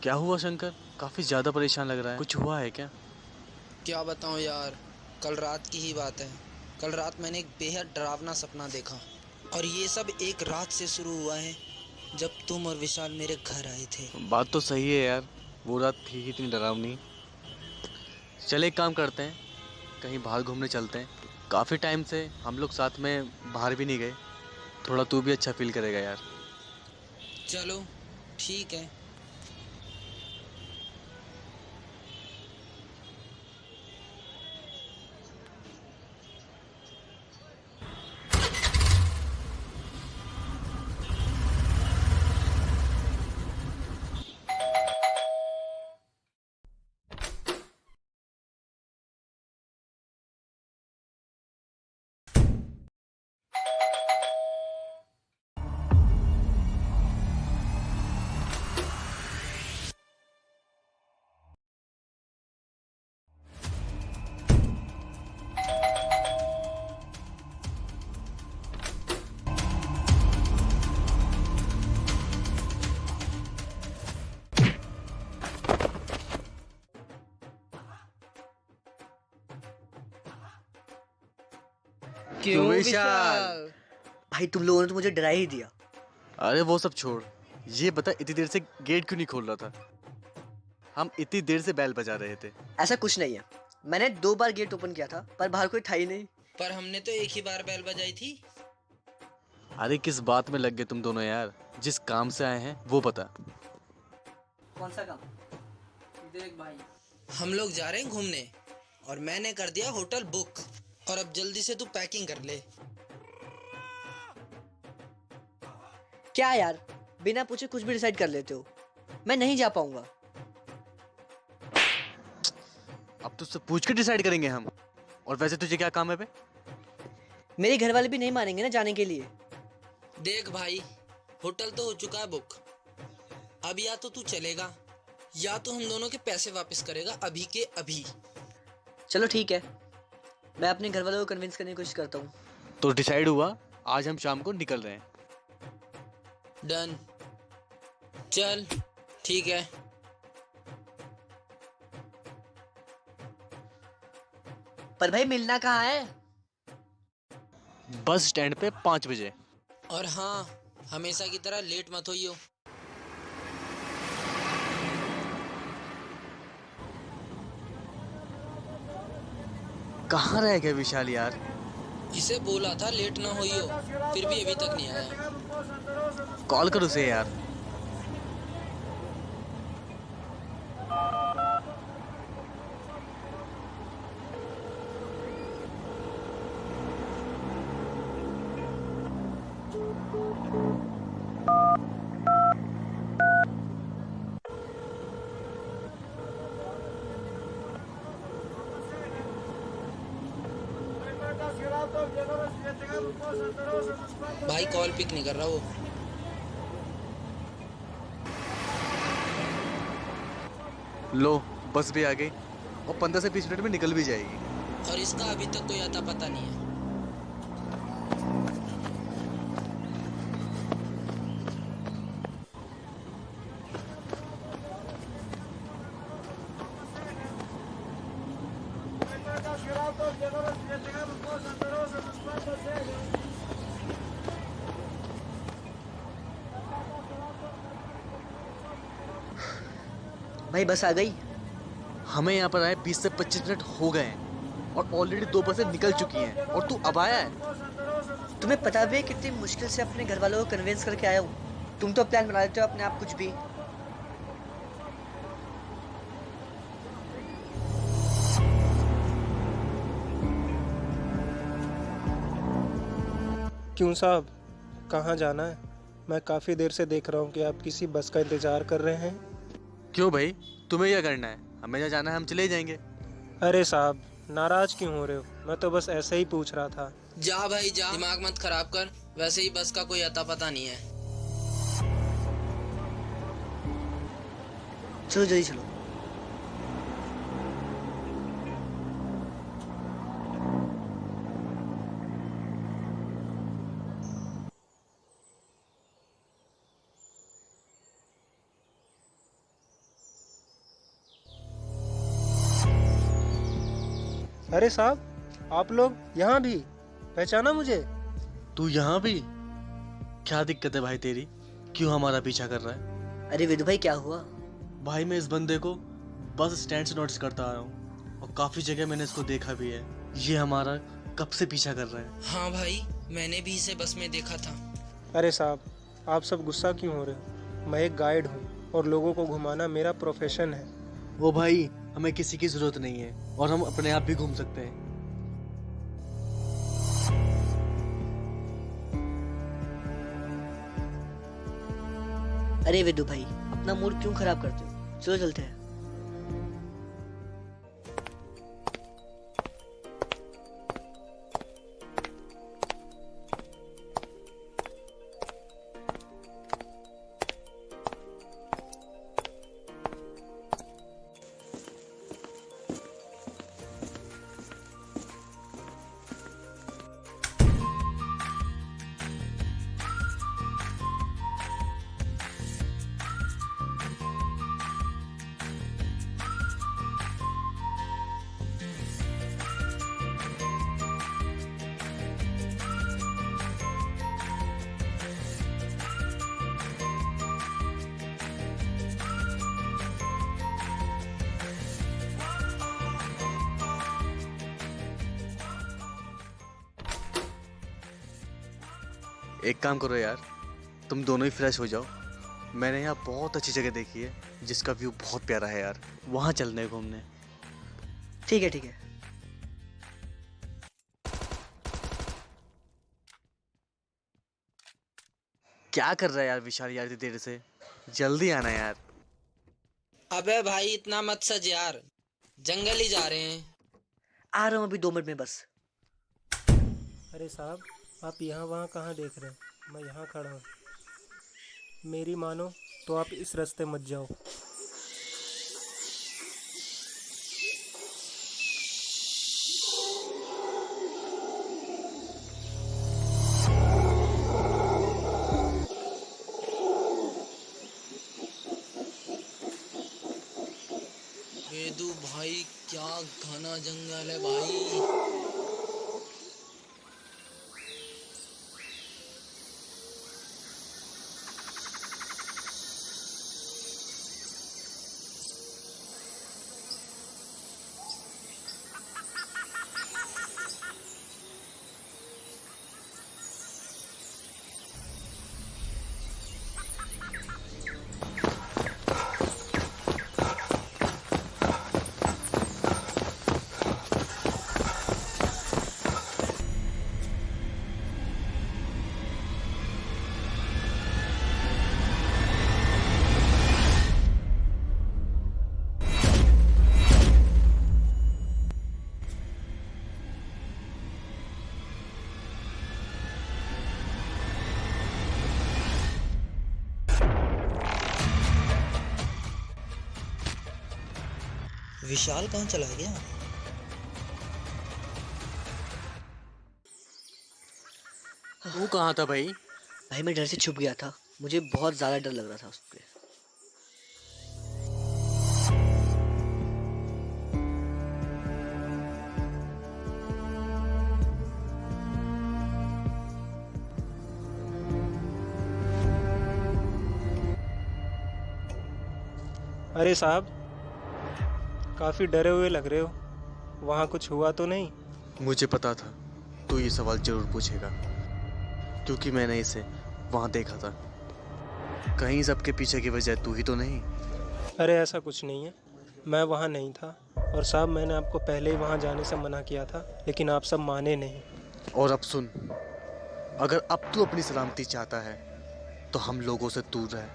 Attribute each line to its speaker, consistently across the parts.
Speaker 1: क्या हुआ शंकर? काफी ज्यादा परेशान लग रहा है। कुछ हुआ है क्या?
Speaker 2: क्या बताऊं यार। कल रात की ही बात है। कल रात मैंने एक बेहद डरावना सपना देखा। और ये सब एक रात से शुरू हुआ है, जब तुम और विशाल मेरे घर आए थे।
Speaker 1: बात तो सही है यार। वो रात थी ही इतनी डरावनी। चले एक काम करते हैं, कहीं बाहर घूमने चलते हैं। काफी टाइम से हम लोग साथ में बाहर भी नहीं गए। थोड़ा तू भी अच्छा फील करेगा यार।
Speaker 2: चलो, ठीक है।
Speaker 1: क्यों
Speaker 2: क्यों
Speaker 1: विशाल?
Speaker 2: विशाल?
Speaker 3: भाई तुम लोगों ने तो मुझे डरा ही दिया।
Speaker 1: अरे वो सब छोड़। ये बता, इतनी देर से गेट क्यों नहीं खोल रहा था? हम इतनी देर से बैल बजा रहे थे।
Speaker 3: ऐसा कुछ नहीं है। मैंने 2 बार गेट ओपन किया था पर बाहर कोई था ही नहीं।
Speaker 2: पर हमने तो एक ही बार बेल बजाई थी।
Speaker 1: अरे किस बात में लग गए तुम दोनों यार? जिस काम से आए हैं वो बता।
Speaker 3: कौन सा काम?
Speaker 2: देख भाई, हम लोग जा रहे हैं घूमने और मैंने कर दिया होटल बुक। और अब जल्दी से तू पैकिंग कर ले।
Speaker 3: क्या यार, बिना पूछे कुछ भी डिसाइड कर लेते हो। मैं नहीं जा पाऊंगा।
Speaker 1: अब तुझसे पूछ के डिसाइड करेंगे हम। और वैसे तुझे क्या काम है बे?
Speaker 3: मेरे घर वाले भी नहीं मानेंगे ना जाने के लिए।
Speaker 2: देख भाई, होटल तो हो चुका है बुक। अब या तो तू चलेगा या तो हम दोनों के पैसे वापस करेगा अभी के अभी।
Speaker 3: चलो ठीक है, मैं अपने घर वालों को कन्विंस करने की कोशिश करता हूँ।
Speaker 1: तो डिसाइड हुआ, आज हम शाम को निकल रहे हैं।
Speaker 2: डन। चल, ठीक है।
Speaker 3: पर भाई मिलना कहाँ है?
Speaker 1: बस स्टैंड पे 5 बजे।
Speaker 2: और हाँ, हमेशा की तरह लेट मत होइयो।
Speaker 1: कहाँ रह गए विशाल यार?
Speaker 2: इसे बोला था लेट ना होइयो, फिर भी अभी तक नहीं आया।
Speaker 1: कॉल कर उसे यार।
Speaker 2: भाई कॉल पिक नहीं कर रहा वो।
Speaker 1: लो, बस भी आ गई और 15 से 20 मिनट में निकल भी जाएगी।
Speaker 2: और इसका अभी तक कोई अता पता नहीं है।
Speaker 3: भाई बस आ गई।
Speaker 1: हमें यहाँ पर आए 20 से 25 मिनट हो गए हैं और ऑलरेडी 2 बसें निकल चुकी हैं और तू अब आया है।
Speaker 3: तुम्हें पता भी है कितनी मुश्किल से अपने घर वालों को कन्विंस करके आया हूँ। तुम तो प्लान बना देते हो अपने आप कुछ भी।
Speaker 4: क्यों साहब, कहाँ जाना है? मैं काफ़ी देर से देख रहा हूँ कि आप किसी बस का इंतज़ार कर रहे हैं।
Speaker 1: क्यों भाई, तुम्हें क्या करना है? हमें जहाँ जाना है हम चले ही जाएंगे।
Speaker 4: अरे साहब, नाराज़ क्यों हो रहे हो? मैं तो बस ऐसे ही पूछ रहा था।
Speaker 2: जा भाई जा, दिमाग मत खराब कर। वैसे ही बस का कोई अता पता नहीं है।
Speaker 3: चलो जल्दी चलो।
Speaker 4: अरे साहब, आप लोग यहाँ भी? पहचाना मुझे?
Speaker 1: तू यहाँ भी? क्या दिक्कत है भाई तेरी? क्यों हमारा पीछा कर रहा है?
Speaker 3: अरे विदु भाई, क्या हुआ?
Speaker 1: भाई मैं इस बंदे को बस स्टैंड से नोटिस करता आ रहा हूँ और काफी जगह मैंने इसको देखा भी है। ये हमारा कब से पीछा कर रहा है।
Speaker 2: हाँ भाई, मैंने भी इसे बस में देखा था।
Speaker 4: अरे साहब, आप सब गुस्सा क्यों हो रहे हो? मैं एक गाइड हूँ और लोगों को घुमाना मेरा प्रोफेशन है।
Speaker 1: ओ भाई, हमें किसी की जरूरत नहीं है और हम अपने आप भी घूम सकते हैं।
Speaker 3: अरे विदु भाई, अपना मूड क्यों खराब करते हो? चलो चलते हैं।
Speaker 1: एक काम करो यार, तुम दोनों ही फ्रेश हो जाओ। मैंने यहाँ बहुत अच्छी जगह देखी है जिसका व्यू बहुत प्यारा है यार। वहाँ चलने हैं घूमने।
Speaker 3: ठीक है, ठीक है।
Speaker 1: क्या कर रहा है यार विशाल यार, इतनी देर से? जल्दी आना यार।
Speaker 2: अबे भाई, इतना मत सज यार, जंगल ही जा रहे हैं।
Speaker 3: आ रहा हूँ अभी 2 मिनट में बस।
Speaker 4: अरे साहब, आप यहाँ वहाँ कहाँ देख रहे हैं? मैं यहाँ खड़ा हूँ। मेरी मानो तो आप इस रास्ते मत जाओ।
Speaker 2: वेदू भाई, क्या घना जंगल है भाई। विशाल कहाँ चला गया?
Speaker 1: तू कहाँ था भाई?
Speaker 3: भाई मैं डर से छुप गया था, मुझे बहुत ज्यादा डर लग रहा था उसके।
Speaker 4: अरे साहब, काफ़ी डरे हुए लग रहे हो। वहाँ कुछ हुआ तो नहीं?
Speaker 1: मुझे पता था तू ये सवाल जरूर पूछेगा, क्योंकि मैंने इसे वहाँ देखा था। कहीं सबके पीछे की वजह तू ही तो नहीं?
Speaker 4: अरे ऐसा कुछ नहीं है, मैं वहाँ नहीं था। और साहब, मैंने आपको पहले ही वहाँ जाने से मना किया था, लेकिन आप सब माने नहीं।
Speaker 1: और अब सुन, अगर अब तू अपनी सलामती चाहता है तो हम लोगों से दूर रह।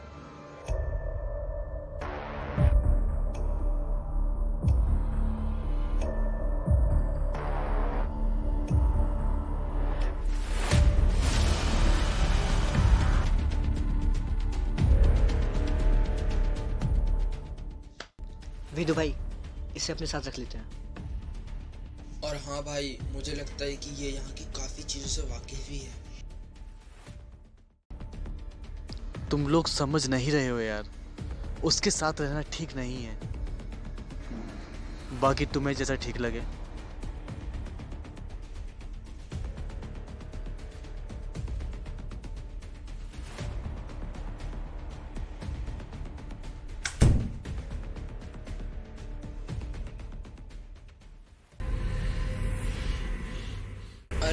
Speaker 3: विदु भाई, इसे अपने साथ रख लेते हैं।
Speaker 2: और हाँ भाई, मुझे लगता है कि ये यहाँ की काफी चीजों से वाकिफ भी है।
Speaker 1: तुम लोग समझ नहीं रहे हो यार, उसके साथ रहना ठीक नहीं है। बाकी तुम्हें जैसा ठीक लगे।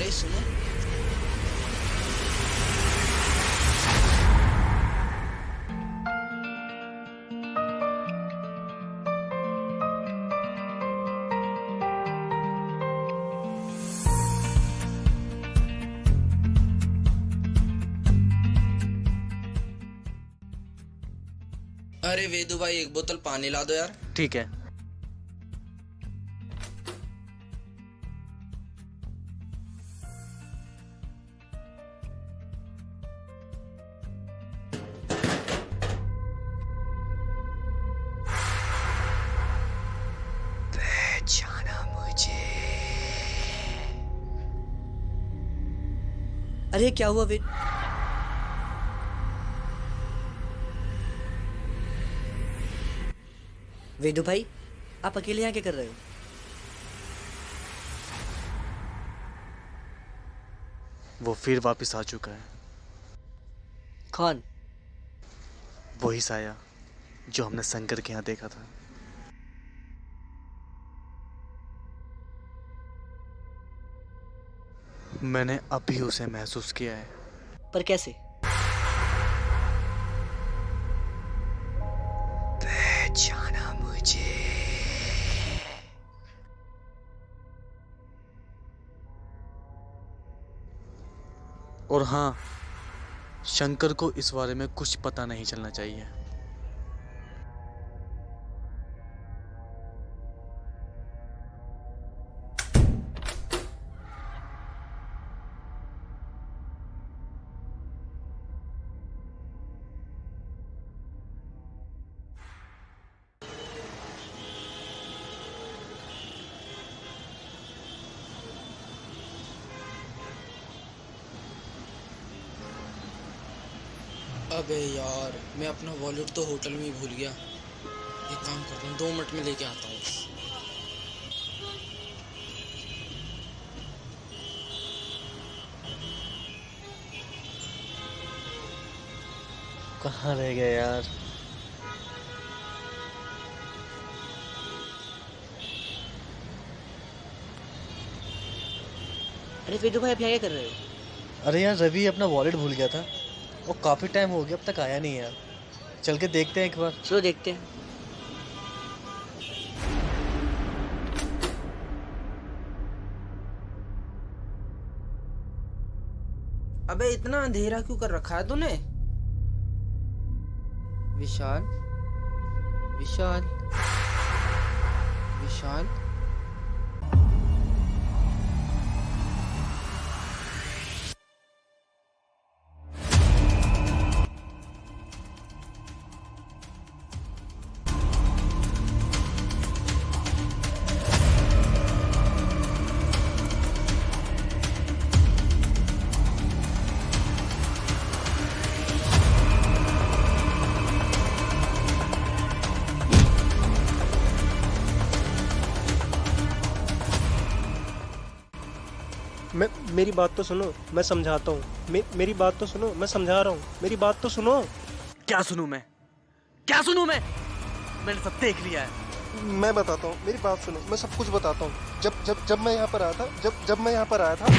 Speaker 2: भाई सुनो। अरे वेदू भाई, एक बोतल पानी ला दो यार।
Speaker 1: ठीक है।
Speaker 3: पहचाना मुझे। अरे क्या हुआ वेद? वेदू भाई, आप अकेले यहाँ क्या कर रहे हो?
Speaker 1: वो फिर वापस आ चुका है।
Speaker 3: कौन?
Speaker 1: वही साया जो हमने शंकर के यहाँ देखा था। मैंने अभी उसे महसूस किया है।
Speaker 3: पर कैसे? पहचाना मुझे।
Speaker 1: और हाँ, शंकर को इस बारे में कुछ पता नहीं चलना चाहिए।
Speaker 2: अबे यार, मैं अपना वॉलेट तो होटल में ही भूल गया। एक काम करता हूँ, 2 मिनट में लेके आता हूँ।
Speaker 1: कहाँ रह गए यार?
Speaker 3: अरे वेदू भाई, आप यहाँ क्या कर रहे हो?
Speaker 1: अरे यार, रवि अपना वॉलेट भूल गया था। वो काफी टाइम हो गया, अब तक आया नहीं यार। चल के देखते हैं एक बार।
Speaker 3: चलो देखते हैं।
Speaker 2: अबे इतना अंधेरा क्यों कर रखा है तूने? विशाल, विशाल, विशाल।
Speaker 4: मेरी बात तो सुनो, मैं समझाता हूँ। मेरी बात तो सुनो, मैं समझा रहा हूँ। मेरी बात तो सुनो।
Speaker 1: क्या सुनूं मैं? क्या सुनूं मैं? मैंने सब देख लिया है।
Speaker 4: मैं बताता हूँ, मेरी बात सुनो, मैं सब कुछ बताता हूँ। जब मैं यहाँ पर आया था, जब मैं यहाँ पर आया था,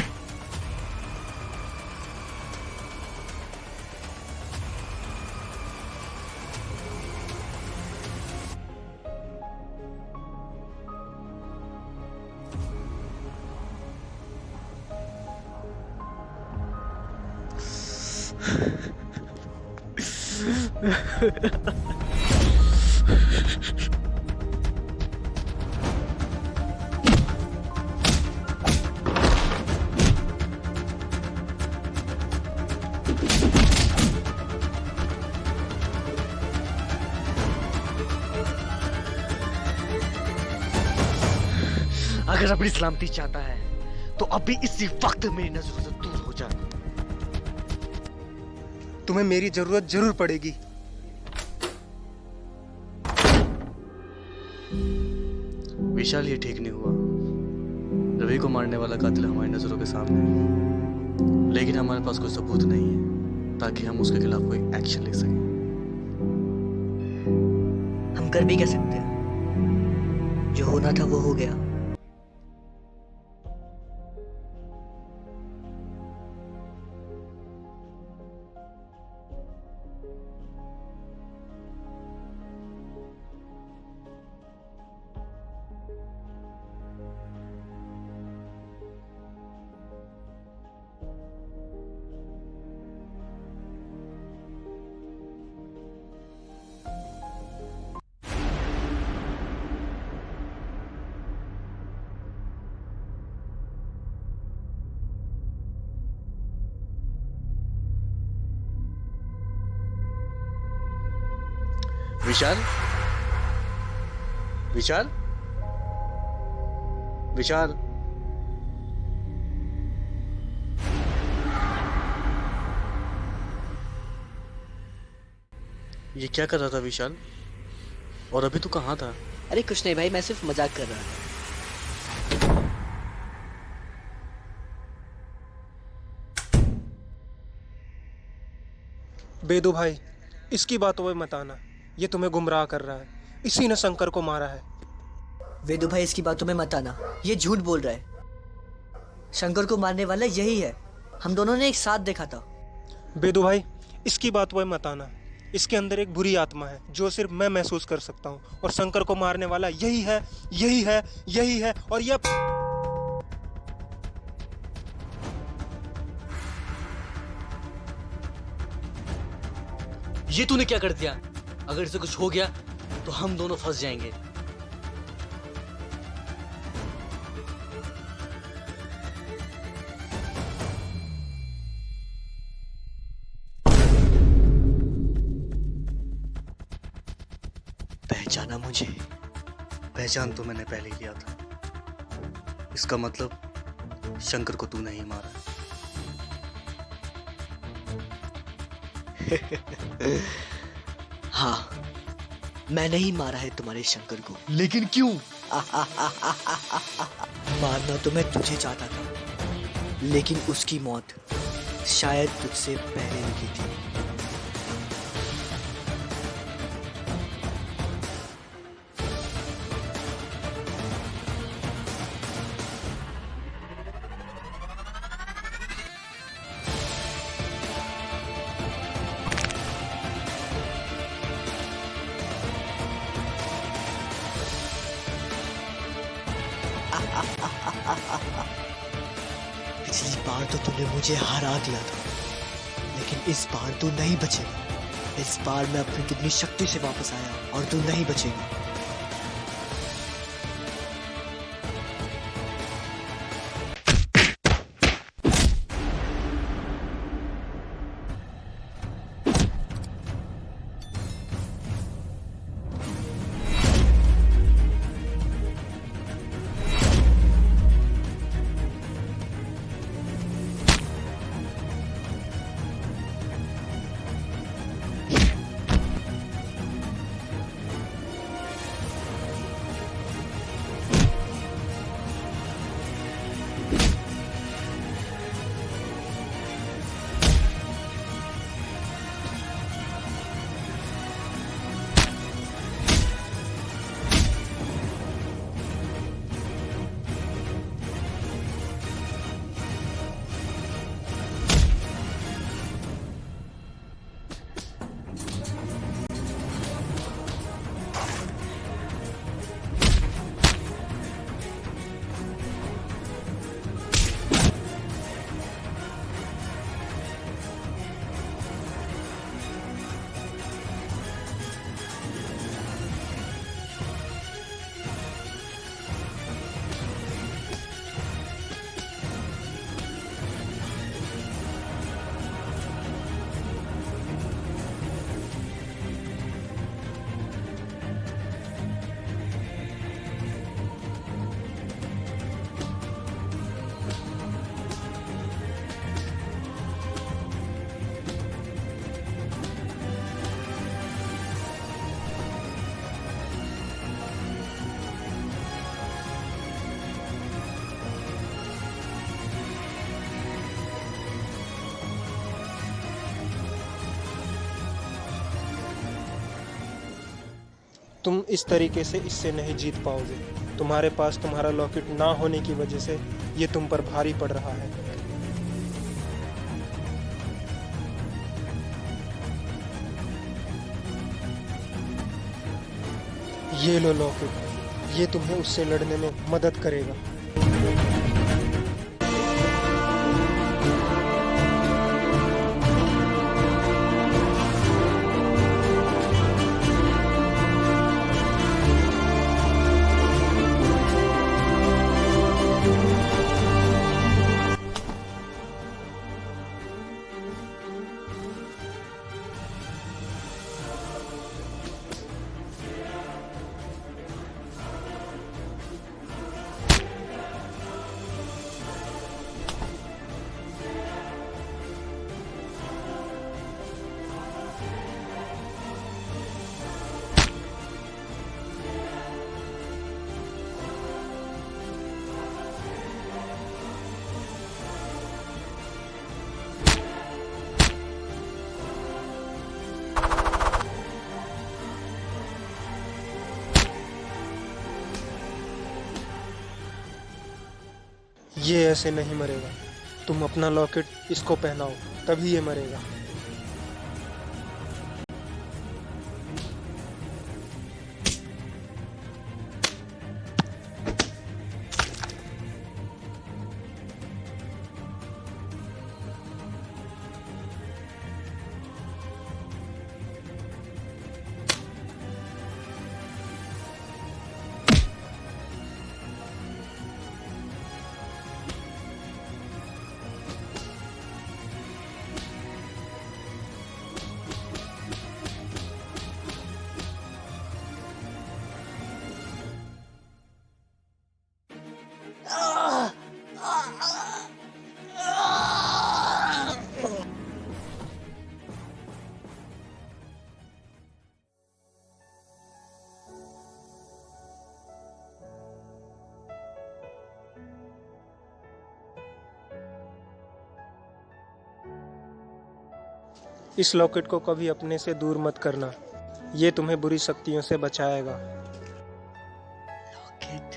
Speaker 1: अगर अपनी सलामती चाहता है तो अभी इसी वक्त मेरी नजरों से दूर हो जा।
Speaker 4: तुम्हें मेरी जरूरत जरूर पड़ेगी।
Speaker 1: विशाल, ये ठीक नहीं हुआ। रवि को मारने वाला कातिल हमारी नजरों के सामने है, लेकिन हमारे पास कोई सबूत नहीं है ताकि हम उसके खिलाफ कोई एक्शन ले सकें।
Speaker 3: हम कर भी क्या सकते हैं? जो होना था वो हो गया।
Speaker 1: विशाल, विशाल, विशाल। ये क्या कर रहा था विशाल? और अभी तू कहाँ था?
Speaker 3: अरे कुछ नहीं भाई, मैं सिर्फ मजाक कर रहा था।
Speaker 4: बेदू भाई, इसकी बातों में मत आना। ये तुम्हें गुमराह कर रहा है। इसी ने शंकर को मारा है।
Speaker 3: वेदू भाई इसकी बातों में मत आना, ये झूठ बोल रहा है। शंकर को मारने वाला यही है, हम दोनों ने एक साथ देखा था।
Speaker 4: बेदू भाई, इसकी बातों में मत आना। इसके अंदर एक बुरी आत्मा है जो सिर्फ मैं महसूस कर सकता हूँ, और शंकर को मारने वाला यही है, यही है, यही है। और
Speaker 1: ये तूने क्या कर दिया? अगर इसे कुछ हो गया तो हम दोनों फंस जाएंगे। पहचाना मुझे? पहचान तो मैंने पहले ही लिया था। इसका मतलब शंकर को तू नहीं मारा।
Speaker 3: हाँ, मैंने ही मारा है तुम्हारे शंकर को।
Speaker 1: लेकिन क्यों?
Speaker 3: मारना तो मैं तुझे चाहता था, लेकिन उसकी मौत शायद तुझसे पहले लिखी थी। पिछली बार तो तूने मुझे हरा दिया था, लेकिन इस बार तू नहीं बचेगा। इस बार मैं अपनी कितनी शक्ति से वापस आया और तू नहीं बचेगा।
Speaker 4: तुम इस तरीके से इससे नहीं जीत पाओगे। तुम्हारे पास तुम्हारा लॉकेट ना होने की वजह से ये तुम पर भारी पड़ रहा है। ये लो लॉकेट, ये तुम्हें उससे लड़ने में मदद करेगा। ये ऐसे नहीं मरेगा। तुम अपना लॉकेट इसको पहनाओ, तभी ये मरेगा। इस लॉकेट को कभी अपने से दूर मत करना, ये तुम्हें बुरी शक्तियों से बचाएगा।
Speaker 3: लॉकेट?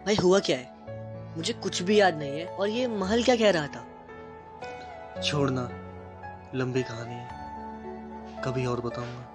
Speaker 3: भाई हुआ क्या है? मुझे कुछ भी याद नहीं है। और ये महल क्या कह रहा था?
Speaker 1: छोड़ना, लंबी कहानी है, कभी और बताऊंगा।